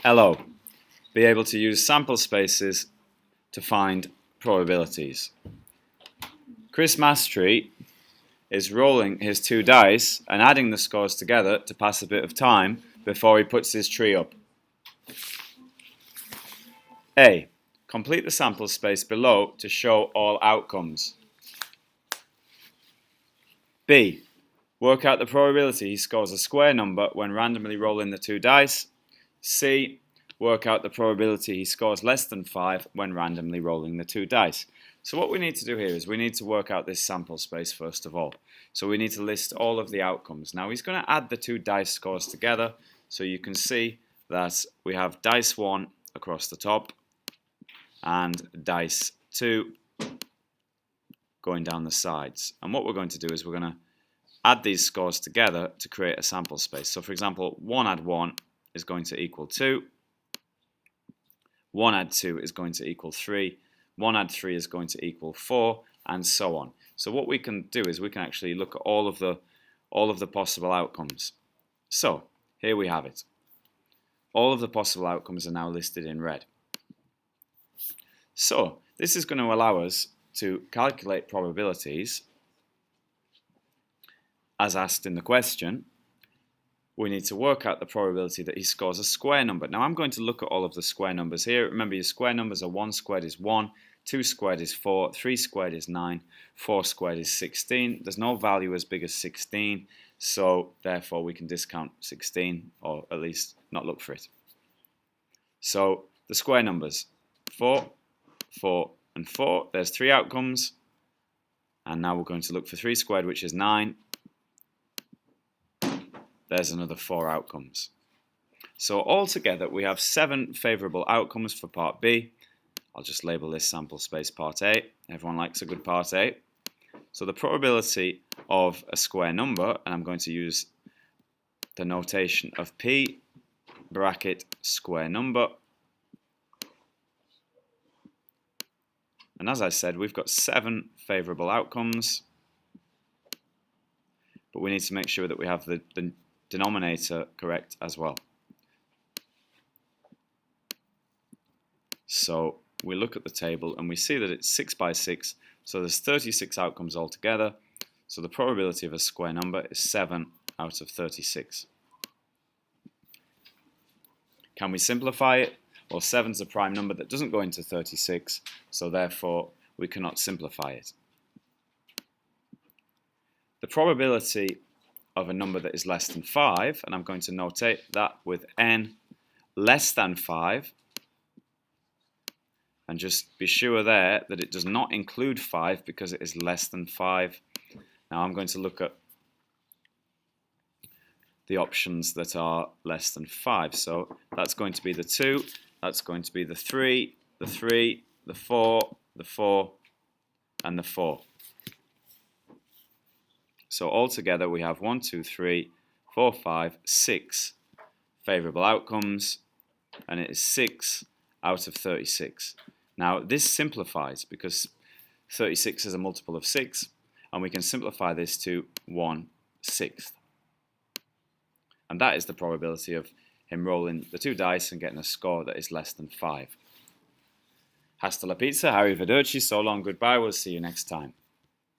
Hello. Be able to use sample spaces to find probabilities. Chris Mastery is rolling his two dice and adding the scores together to pass a bit of time before he puts his tree up. A. Complete the sample space below to show all outcomes. B. Work out the probability he scores a square number when randomly rolling the two dice. C. Work out the probability he scores less than 5 when randomly rolling the two dice. So what we need to do here is we need to work out this sample space first of all. So we need to list all of the outcomes. Now he's going to add the two dice scores together, so you can see that we have dice 1 across the top and dice 2 going down the sides. And what we're going to do is we're going to add these scores together to create a sample space. So for example, 1 add 1 is going to equal 2. 1 add 2 is going to equal 3. 1 add 3 is going to equal 4, and so on. So what we can do is we can actually look at all of the possible outcomes. So here we have it. All of the possible outcomes are now listed in red. So this is going to allow us to calculate probabilities as asked in the question. We need to work out the probability that he scores a square number. Now I'm going to look at all of the square numbers here. Remember, your square numbers are 1 squared is 1, 2 squared is 4, 3 squared is 9, 4 squared is 16. There's no value as big as 16, so therefore we can discount 16, or at least not look for it. So the square numbers, 4, 4, and 4. There's 3 outcomes. And now we're going to look for 3 squared, which is 9. There's another 4 outcomes. So altogether we have 7 favourable outcomes for part B. I'll just label this sample space part A. Everyone likes a good part A. So the probability of a square number, and I'm going to use the notation of P bracket square number. And as I said, we've got 7 favourable outcomes, but we need to make sure that we have the denominator correct as well. So we look at the table and we see that it's 6 by 6, so there's 36 outcomes altogether. So the probability of a square number is 7 out of 36. Can we simplify it? Well, 7 is a prime number that doesn't go into 36, so therefore we cannot simplify it. The probability of a number that is less than 5, and I'm going to notate that with n less than 5, and just be sure there that it does not include 5 because it is less than 5. Now I'm going to look at the options that are less than 5. So that's going to be the 2, that's going to be the 3, the 3, the 4, the 4, and the 4. So altogether we have 1, 2, 3, 4, 5, 6 favourable outcomes, and it is 6 out of 36. Now this simplifies because 36 is a multiple of 6, and we can simplify this to 1/6. And that is the probability of him rolling the two dice and getting a score that is less than 5. Hasta la pizza, arrivederci, so long, goodbye, we'll see you next time.